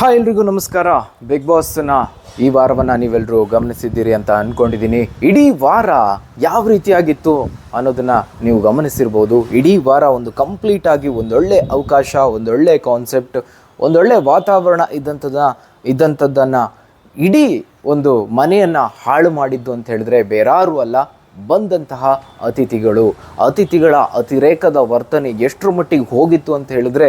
Hi ಎಲ್ರಿಗೂ ನಮಸ್ಕಾರ. Big ಬಾಸ್ನ ಈ ವಾರವನ್ನು ನೀವೆಲ್ಲರೂ ಗಮನಿಸಿದ್ದೀರಿ ಅಂತ ಅಂದ್ಕೊಂಡಿದ್ದೀನಿ. ಇಡೀ ವಾರ ಯಾವ ರೀತಿಯಾಗಿತ್ತು ಅನ್ನೋದನ್ನು ನೀವು ಗಮನಿಸಿರ್ಬೋದು. ಇಡೀ ವಾರ ಒಂದು ಕಂಪ್ಲೀಟಾಗಿ ಒಂದೊಳ್ಳೆ ಅವಕಾಶ, ಒಂದೊಳ್ಳೆ ಕಾನ್ಸೆಪ್ಟ್, ಒಂದೊಳ್ಳೆ ವಾತಾವರಣ ಇದ್ದಂಥದ್ದನ್ನು ಇಡೀ ಒಂದು ಮನೆಯನ್ನು ಹಾಳು ಮಾಡಿದ್ದು ಅಂತ ಹೇಳಿದ್ರೆ ಬೇರಾರೂ ಅಲ್ಲ, ಬಂದಂತಹ ಅತಿಥಿಗಳ ಅತಿರೇಕದ ವರ್ತನೆ ಎಷ್ಟರ ಮಟ್ಟಿಗೆ ಹೋಗಿತ್ತು ಅಂತ ಹೇಳಿದ್ರೆ,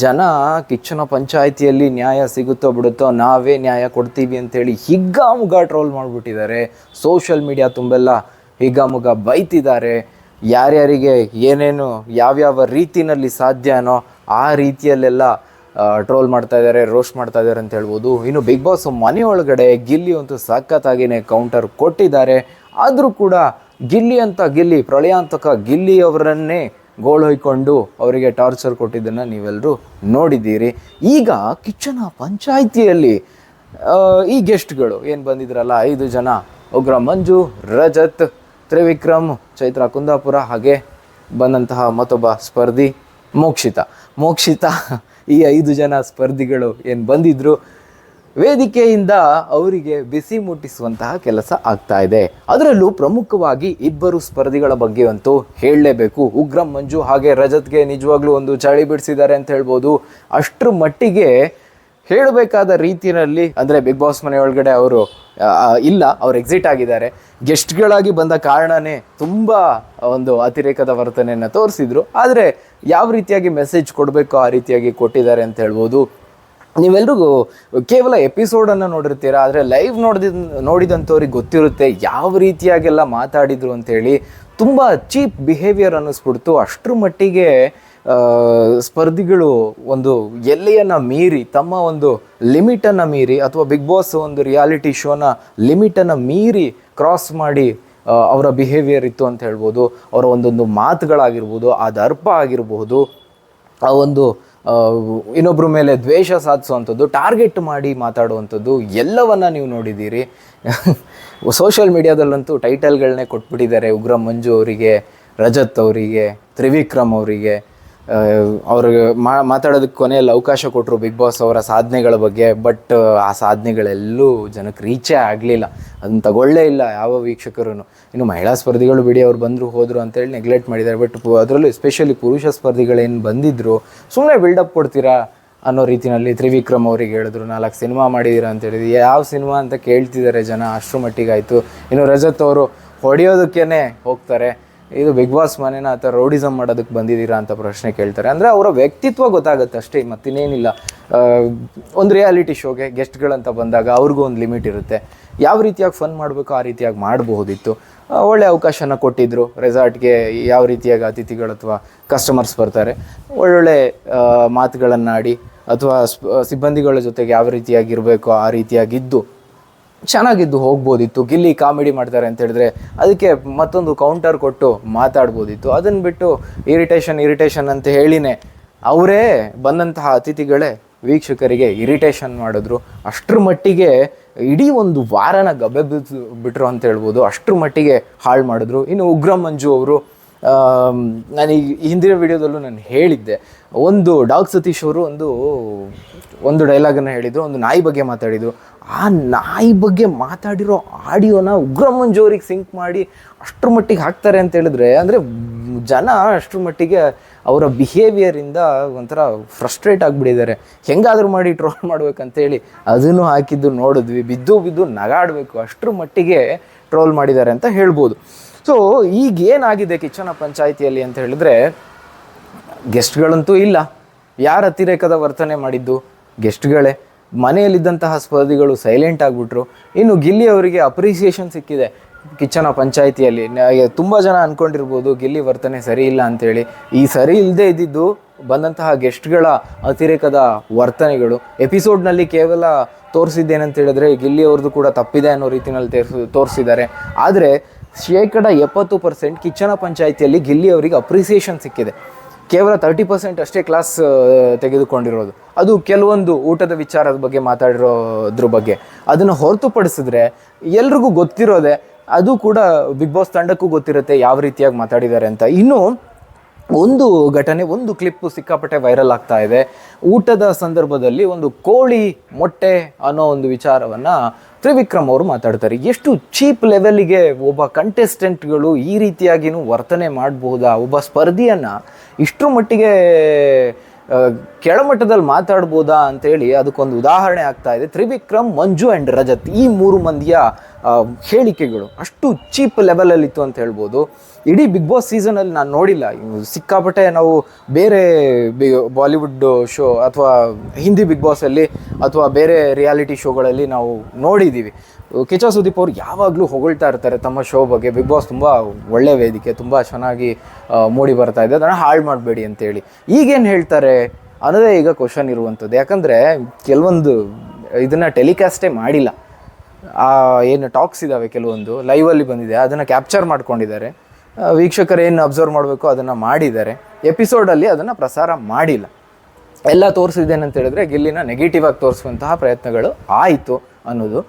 ಜನ ಕಿಚ್ಚನ ಪಂಚಾಯಿತಿಯಲ್ಲಿ ನ್ಯಾಯ ಸಿಗುತ್ತೋ ಬಿಡುತ್ತೋ, ನಾವೇ ನ್ಯಾಯ ಕೊಡ್ತೀವಿ ಅಂಥೇಳಿ ಹಿಗ್ಗಾಮುಗ್ಗಾ ಟ್ರೋಲ್ ಮಾಡಿಬಿಟ್ಟಿದ್ದಾರೆ. ಸೋಷಿಯಲ್ ಮೀಡಿಯಾ ತುಂಬೆಲ್ಲ ಹಿಗ್ಗಾಮುಗ್ಗಾ ಬೈತಿದ್ದಾರೆ. ಯಾರ್ಯಾರಿಗೆ ಏನೇನು ಯಾವ್ಯಾವ ರೀತಿಯಲ್ಲಿ ಸಾಧ್ಯನೋ ಆ ರೀತಿಯಲ್ಲೆಲ್ಲ ಟ್ರೋಲ್ ಮಾಡ್ತಾ ಇದ್ದಾರೆ, ರೋಸ್ಟ್ ಮಾಡ್ತಾ ಇದ್ದಾರೆ ಅಂತ ಹೇಳ್ಬೋದು. ಇನ್ನು ಬಿಗ್ ಬಾಸ್ ಮನೆಯೊಳಗಡೆ ಗಿಲ್ಲಿ ಅಂತೂ ಸಖತ್ತಾಗಿಯೇ ಕೌಂಟರ್ ಕೊಟ್ಟಿದ್ದಾರೆ. ಆದರೂ ಕೂಡ ಗಿಲ್ಲಿ ಪ್ರಳಯಾಂತಕ ಗಿಲ್ಲಿ ಅವರನ್ನೇ ಗೋಳು ಹೊಯ್ಕೊಂಡು ಅವರಿಗೆ ಟಾರ್ಚರ್ ಕೊಟ್ಟಿದ್ದನ್ನು ನೀವೆಲ್ಲರೂ ನೋಡಿದ್ದೀರಿ. ಈಗ ಕಿಚ್ಚನ ಪಂಚಾಯಿತಿಯಲ್ಲಿ ಈ ಗೆಸ್ಟ್ಗಳು ಏನು ಬಂದಿದ್ರಲ್ಲ, 5 ಜನ, ಉಗ್ರ ಮಂಜು, ರಜತ್, ತ್ರಿವಿಕ್ರಮ್, ಚೈತ್ರ ಕುಂದಾಪುರ, ಹಾಗೆ ಬಂದಂತಹ ಮತ್ತೊಬ್ಬ ಸ್ಪರ್ಧಿ ಮೋಕ್ಷಿತಾ ಈ 5 ಜನ ಸ್ಪರ್ಧಿಗಳು ಏನು ಬಂದಿದ್ರು, ವೇದಿಕೆಯಿಂದ ಅವರಿಗೆ ಬಿಸಿ ಮುಟ್ಟಿಸುವಂತಹ ಕೆಲಸ ಆಗ್ತಾ ಇದೆ. ಅದರಲ್ಲೂ ಪ್ರಮುಖವಾಗಿ 2 ಸ್ಪರ್ಧಿಗಳ ಬಗ್ಗೆ ಅಂತೂ ಹೇಳಲೇಬೇಕು. ಉಗ್ರಂ ಮಂಜು ಹಾಗೆ ರಜತ್ಗೆ ನಿಜವಾಗ್ಲೂ ಒಂದು ಚಳಿ ಬಿಡಿಸಿದ್ದಾರೆ ಅಂತ ಹೇಳ್ಬೋದು. ಅಷ್ಟರ ಮಟ್ಟಿಗೆ ಹೇಳಬೇಕಾದ ರೀತಿಯಲ್ಲಿ, ಅಂದರೆ ಬಿಗ್ ಬಾಸ್ ಮನೆಯೊಳಗಡೆ ಅವರು ಇಲ್ಲ, ಅವ್ರು ಎಕ್ಸಿಟ್ ಆಗಿದ್ದಾರೆ. ಗೆಸ್ಟ್ಗಳಾಗಿ ಬಂದ ಕಾರಣನೇ ತುಂಬ ಒಂದು ಅತಿರೇಕದ ವರ್ತನೆಯನ್ನು ತೋರಿಸಿದ್ರು. ಆದರೆ ಯಾವ ರೀತಿಯಾಗಿ ಮೆಸೇಜ್ ಕೊಡಬೇಕು ಆ ರೀತಿಯಾಗಿ ಕೊಟ್ಟಿದ್ದಾರೆ ಅಂತ ಹೇಳ್ಬೋದು. ನೀವೆಲ್ರಿಗೂ ಕೇವಲ ಎಪಿಸೋಡನ್ನು ನೋಡಿರ್ತೀರ, ಆದರೆ ಲೈವ್ ನೋಡಿದಂಥವ್ರಿಗೆ ಗೊತ್ತಿರುತ್ತೆ ಯಾವ ರೀತಿಯಾಗೆಲ್ಲ ಮಾತಾಡಿದರು ಅಂಥೇಳಿ. ತುಂಬ ಚೀಪ್ ಬಿಹೇವಿಯರ್ ಅನ್ನಿಸ್ಬಿಡ್ತು. ಅಷ್ಟರ ಮಟ್ಟಿಗೆ ಸ್ಪರ್ಧಿಗಳು ಒಂದು ಎಲ್ಲೆಯನ್ನು ಮೀರಿ, ತಮ್ಮ ಒಂದು ಲಿಮಿಟನ್ನು ಮೀರಿ, ಅಥವಾ ಬಿಗ್ ಬಾಸ್ ಒಂದು ರಿಯಾಲಿಟಿ ಶೋನ ಲಿಮಿಟನ್ನು ಮೀರಿ ಕ್ರಾಸ್ ಮಾಡಿ ಅವರ ಬಿಹೇವಿಯರ್ ಇತ್ತು ಅಂತ ಹೇಳ್ಬೋದು. ಅವರ ಒಂದೊಂದು ಮಾತುಗಳಾಗಿರ್ಬೋದು, ಆ ದರ್ಪ ಆಗಿರಬಹುದು, ಆ ಒಂದು ಇನ್ನೊಬ್ಬರ ಮೇಲೆ ದ್ವೇಷ ಸಾಧಿಸುವಂಥದ್ದು, ಟಾರ್ಗೆಟ್ ಮಾಡಿ ಮಾತಾಡುವಂಥದ್ದು ಎಲ್ಲವನ್ನು ನೀವು ನೋಡಿದ್ದೀರಿ. ಸೋಷಿಯಲ್ ಮೀಡಿಯಾದಲ್ಲಂತೂ ಟೈಟಲ್ಗಳನ್ನೇ ಕೊಟ್ಬಿಟ್ಟಿದ್ದಾರೆ. ಉಗ್ರ ಮಂಜು ಅವರಿಗೆ, ರಜತ್ ಅವರಿಗೆ, ತ್ರಿವಿಕ್ರಮ್ ಅವರಿಗೆ ಅವ್ರಿಗೆ ಮಾತಾಡೋದಕ್ಕೆ ಕೊನೆಯಲ್ಲಿ ಅವಕಾಶ ಕೊಟ್ಟರು ಬಿಗ್ ಬಾಸ್ ಅವರ ಸಾಧನೆಗಳ ಬಗ್ಗೆ. ಬಟ್ ಆ ಸಾಧನೆಗಳೆಲ್ಲೂ ಜನಕ್ಕೆ ರೀಚೇ ಆಗಲಿಲ್ಲ, ಅದನ್ನು ತಗೊಳ್ಳೇ ಇಲ್ಲ ಯಾವ ವೀಕ್ಷಕರು. ಇನ್ನು ಮಹಿಳಾ ಸ್ಪರ್ಧಿಗಳು ಬಿಡಿ, ಅವ್ರು ಬಂದರು ಹೋದರು ಅಂತೇಳಿ ನೆಗ್ಲೆಕ್ಟ್ ಮಾಡಿದ್ದಾರೆ. ಬಟ್ ಅದರಲ್ಲೂ ಎಸ್ಪೆಷಲಿ ಪುರುಷ ಸ್ಪರ್ಧಿಗಳೇನು ಬಂದಿದ್ದರು, ಸುಮ್ಮನೆ ಬಿಲ್ಡಪ್ ಕೊಡ್ತೀರಾ ಅನ್ನೋ ರೀತಿಯಲ್ಲಿ ತ್ರಿವಿಕ್ರಮ್ ಅವ್ರಿಗೆ ಹೇಳಿದ್ರು, 4 ಸಿನಿಮಾ ಮಾಡಿದ್ದೀರಾ ಅಂತ ಹೇಳಿದ್ರು. ಯಾವ ಸಿನಿಮಾ ಅಂತ ಕೇಳ್ತಿದ್ದಾರೆ ಜನ, ಅಷ್ಟರ ಮಟ್ಟಿಗಾಯಿತು. ಇನ್ನು ರಜತ್ ಅವರು ಹೊಡೆಯೋದಕ್ಕೇ ಹೋಗ್ತಾರೆ. ಇದು ಬಿಗ್ ಬಾಸ್ ಮನೇನ ಅಥವಾ ರೌಡಿಸಮ್ ಮಾಡೋದಕ್ಕೆ ಬಂದಿದ್ದೀರಾ ಅಂತ ಪ್ರಶ್ನೆ ಕೇಳ್ತಾರೆ. ಅಂದರೆ ಅವರ ವ್ಯಕ್ತಿತ್ವ ಗೊತ್ತಾಗುತ್ತೆ ಅಷ್ಟೇ, ಮತ್ತಿನ್ನೇನಿಲ್ಲ. ಒಂದು ರಿಯಾಲಿಟಿ ಶೋಗೆ ಗೆಸ್ಟ್ಗಳಂತ ಬಂದಾಗ ಅವ್ರಿಗೂ ಒಂದು ಲಿಮಿಟ್ ಇರುತ್ತೆ. ಯಾವ ರೀತಿಯಾಗಿ ಫನ್ ಮಾಡಬೇಕು ಆ ರೀತಿಯಾಗಿ ಮಾಡಬಹುದಿತ್ತು. ಒಳ್ಳೆ ಅವಕಾಶನ ಕೊಟ್ಟಿದ್ದರು. ರೆಸಾರ್ಟ್ಗೆ ಯಾವ ರೀತಿಯಾಗಿ ಅತಿಥಿಗಳು ಅಥವಾ ಕಸ್ಟಮರ್ಸ್ ಬರ್ತಾರೆ, ಒಳ್ಳೊಳ್ಳೆ ಮಾತುಗಳನ್ನಾಡಿ ಅಥವಾ ಸಿಬ್ಬಂದಿಗಳ ಜೊತೆಗೆ ಯಾವ ರೀತಿಯಾಗಿರಬೇಕು ಆ ರೀತಿಯಾಗಿದ್ದು ಚೆನ್ನಾಗಿದ್ದು ಹೋಗ್ಬೋದಿತ್ತು. ಗಿಲ್ಲಿ ಕಾಮಿಡಿ ಮಾಡ್ತಾರೆ ಅಂತ ಹೇಳಿದ್ರೆ ಅದಕ್ಕೆ ಮತ್ತೊಂದು ಕೌಂಟರ್ ಕೊಟ್ಟು ಮಾತಾಡ್ಬೋದಿತ್ತು. ಅದನ್ನು ಬಿಟ್ಟು ಇರಿಟೇಷನ್ ಅಂತ ಹೇಳಿನೇ ಅವರೇ ಬಂದಂತಹ ಅತಿಥಿಗಳೇ ವೀಕ್ಷಕರಿಗೆ ಇರಿಟೇಷನ್ ಮಾಡಿದ್ರು. ಅಷ್ಟರ ಮಟ್ಟಿಗೆ ಇಡೀ ಒಂದು ವಾರನ ಗಬ್ಬೆ ಬಿಟ್ಟರು ಅಂತ ಹೇಳ್ಬೋದು. ಅಷ್ಟರ ಮಟ್ಟಿಗೆ ಹಾಳು ಮಾಡಿದ್ರು. ಇನ್ನು ಉಗ್ರ ಮಂಜು ಅವರು, ನಾನೀಗ ಹಿಂದಿನ ವಿಡಿಯೋದಲ್ಲೂ ನಾನು ಹೇಳಿದ್ದೆ, ಒಂದು ಡಾಗ್ ಸತೀಶ್ ಅವರು ಒಂದು ಡೈಲಾಗನ್ನು ಹೇಳಿದರು, ಒಂದು ನಾಯಿ ಬಗ್ಗೆ ಮಾತಾಡಿದರು. ಆ ನಾಯಿ ಬಗ್ಗೆ ಮಾತಾಡಿರೋ ಆಡಿಯೋನ ಉಗ್ರ ಮಂಜು ಅವ್ರಿಗೆ ಸಿಂಕ್ ಮಾಡಿ ಅಷ್ಟರ ಮಟ್ಟಿಗೆ ಹಾಕ್ತಾರೆ ಅಂತ ಹೇಳಿದ್ರೆ, ಅಂದರೆ ಜನ ಅಷ್ಟರ ಮಟ್ಟಿಗೆ ಅವರ ಬಿಹೇವಿಯರಿಂದ ಒಂಥರ ಫ್ರಸ್ಟ್ರೇಟ್ ಆಗಿಬಿಟ್ಟಿದ್ದಾರೆ. ಹೆಂಗಾದರೂ ಮಾಡಿ ಟ್ರೋಲ್ ಮಾಡ್ಬೇಕಂತೇಳಿ ಅದನ್ನು ಹಾಕಿದ್ದು ನೋಡಿದ್ವಿ. ಬಿದ್ದು ನಗಾಡಬೇಕು, ಅಷ್ಟರ ಮಟ್ಟಿಗೆ ಟ್ರೋಲ್ ಮಾಡಿದ್ದಾರೆ ಅಂತ ಹೇಳ್ಬೋದು. ಸೊ ಈಗೇನಾಗಿದೆ ಕಿಚ್ಚನ ಪಂಚಾಯಿತಿಯಲ್ಲಿ ಅಂತ ಹೇಳಿದ್ರೆ, ಗೆಸ್ಟ್ಗಳಂತೂ ಇಲ್ಲ. ಯಾರು ಅತಿರೇಕದ ವರ್ತನೆ ಮಾಡಿದ್ದು? ಗೆಸ್ಟ್ಗಳೇ. ಮನೆಯಲ್ಲಿದ್ದಂತಹ ಸ್ಪರ್ಧಿಗಳು ಸೈಲೆಂಟ್ ಆಗಿಬಿಟ್ರು. ಇನ್ನು ಗಿಲ್ಲಿ ಅವರಿಗೆ ಅಪ್ರಿಸಿಯೇಷನ್ ಸಿಕ್ಕಿದೆ ಕಿಚ್ಚನ ಪಂಚಾಯಿತಿಯಲ್ಲಿ. ತುಂಬ ಜನ ಅಂದ್ಕೊಂಡಿರ್ಬೋದು ಗಿಲ್ಲಿ ವರ್ತನೆ ಸರಿ ಇಲ್ಲ ಅಂಥೇಳಿ. ಈ ಸರಿ ಇಲ್ಲದೆ ಇದ್ದಿದ್ದು ಬಂದಂತಹ ಗೆಸ್ಟ್ಗಳ ಅತಿರೇಕದ ವರ್ತನೆಗಳು. ಎಪಿಸೋಡ್ನಲ್ಲಿ ಕೇವಲ ತೋರಿಸಿದ್ದೇನಂತ ಹೇಳಿದ್ರೆ ಗಿಲ್ಲಿ ಅವ್ರದ್ದು ಕೂಡ ತಪ್ಪಿದೆ ಅನ್ನೋ ರೀತಿಯಲ್ಲಿ ತೋರಿಸಿದ್ದಾರೆ. ಆದರೆ 70% ಕಿಚ್ಚನ ಪಂಚಾಯಿತಿಯಲ್ಲಿ ಗಿಲ್ಲಿ ಅವರಿಗೆ ಅಪ್ರಿಸಿಯೇಷನ್ ಸಿಕ್ಕಿದೆ. ಕೇವಲ 30% ಅಷ್ಟೇ ಕ್ಲಾಸ್ ತೆಗೆದುಕೊಂಡಿರೋದು. ಅದು ಕೆಲವೊಂದು ಊಟದ ವಿಚಾರದ ಬಗ್ಗೆ ಮಾತಾಡಿರೋದ್ರ ಬಗ್ಗೆ. ಅದನ್ನು ಹೊರತುಪಡಿಸಿದ್ರೆ ಎಲ್ರಿಗೂ ಗೊತ್ತಿರೋದೆ, ಅದು ಕೂಡ ಬಿಗ್ ಬಾಸ್ ತಂಡಕ್ಕೂ ಗೊತ್ತಿರುತ್ತೆ ಯಾವ ರೀತಿಯಾಗಿ ಮಾತಾಡಿದ್ದಾರೆ ಅಂತ. ಇನ್ನು ಒಂದು ಘಟನೆ, ಒಂದು ಕ್ಲಿಪ್ಪು ಸಿಕ್ಕಾಪಟ್ಟೆ ವೈರಲ್ ಆಗ್ತಾ ಇದೆ. ಊಟದ ಸಂದರ್ಭದಲ್ಲಿ ಒಂದು ಕೋಳಿ ಮೊಟ್ಟೆ ಅನ್ನೋ ಒಂದು ವಿಚಾರವನ್ನು ತ್ರಿವಿಕ್ರಮ್ ಅವರು ಮಾತಾಡ್ತಾರೆ. ಎಷ್ಟು ಚೀಪ್ ಲೆವೆಲ್ಗೆ ಒಬ್ಬ ಕಂಟೆಸ್ಟೆಂಟ್ಗಳು ಈ ರೀತಿಯಾಗಿನೂ ವರ್ತನೆ ಮಾಡಬಹುದಾ, ಒಬ್ಬ ಸ್ಪರ್ಧಿಯನ್ನು ಇಷ್ಟರ ಮಟ್ಟಿಗೆ ಕೆಳಮಟ್ಟದಲ್ಲಿ ಮಾತಾಡ್ಬೋದಾ ಅಂತೇಳಿ ಅದಕ್ಕೊಂದು ಉದಾಹರಣೆ ಆಗ್ತಾ ಇದೆ. ತ್ರಿವಿಕ್ರಮ್, ಮಂಜು ಆ್ಯಂಡ್ ರಜತ್ ಈ 3 ಮಂದಿಯ ಹೇಳಿಕೆಗಳು ಅಷ್ಟು ಚೀಪ್ ಲೆವೆಲಲ್ಲಿತ್ತು ಅಂತ ಹೇಳ್ಬೋದು. ಇಡೀ ಬಿಗ್ ಬಾಸ್ ಸೀಸನಲ್ಲಿ ನಾನು ನೋಡಿಲ್ಲ. ಸಿಕ್ಕಾಪಟ್ಟೆ ನಾವು ಬೇರೆ ಬಾಲಿವುಡ್ ಶೋ ಅಥವಾ ಹಿಂದಿ ಬಿಗ್ ಬಾಸಲ್ಲಿ ಅಥವಾ ಬೇರೆ ರಿಯಾಲಿಟಿ ಶೋಗಳಲ್ಲಿ ನಾವು ನೋಡಿದ್ದೀವಿ. ಕಿಚ್ಚ ಸುದೀಪ್ ಅವ್ರು ಯಾವಾಗಲೂ ಹೊಗಳ್ತಾ ಇರ್ತಾರೆ ತಮ್ಮ ಶೋ ಬಗ್ಗೆ. ಬಿಗ್ ಬಾಸ್ ತುಂಬ ಒಳ್ಳೆಯ ವೇದಿಕೆ, ತುಂಬ ಚೆನ್ನಾಗಿ ಮೂಡಿ ಬರ್ತಾ ಇದೆ, ಅದನ್ನು ಹಾಳು ಮಾಡಬೇಡಿ ಅಂತೇಳಿ. ಈಗೇನು ಹೇಳ್ತಾರೆ ಅನ್ನೋದೇ ಈಗ ಕ್ವಶನ್ ಇರುವಂಥದ್ದು. ಯಾಕಂದರೆ ಕೆಲವೊಂದು ಇದನ್ನು ಟೆಲಿಕಾಸ್ಟೇ ಮಾಡಿಲ್ಲ. ಏನು ಟಾಕ್ಸ್ ಇದ್ದಾವೆ ಕೆಲವೊಂದು ಲೈವಲ್ಲಿ ಬಂದಿದೆ, ಅದನ್ನು ಕ್ಯಾಪ್ಚರ್ ಮಾಡ್ಕೊಂಡಿದ್ದಾರೆ. ವೀಕ್ಷಕರು ಏನು ಅಬ್ಸರ್ವ್ ಮಾಡಬೇಕು ಅದನ್ನು ಮಾಡಿದ್ದಾರೆ. ಎಪಿಸೋಡಲ್ಲಿ ಅದನ್ನು ಪ್ರಸಾರ ಮಾಡಿಲ್ಲ. ಎಲ್ಲ ತೋರಿಸಿದ್ದೇನೆ ಅಂತ ಹೇಳಿದ್ರೆ ಗಿಲ್ಲಿನ ನೆಗೆಟಿವ್ ಆಗಿ ತೋರಿಸುವಂತಹ ಪ್ರಯತ್ನಗಳು ಆಯಿತು ಅನ್ನೋದು.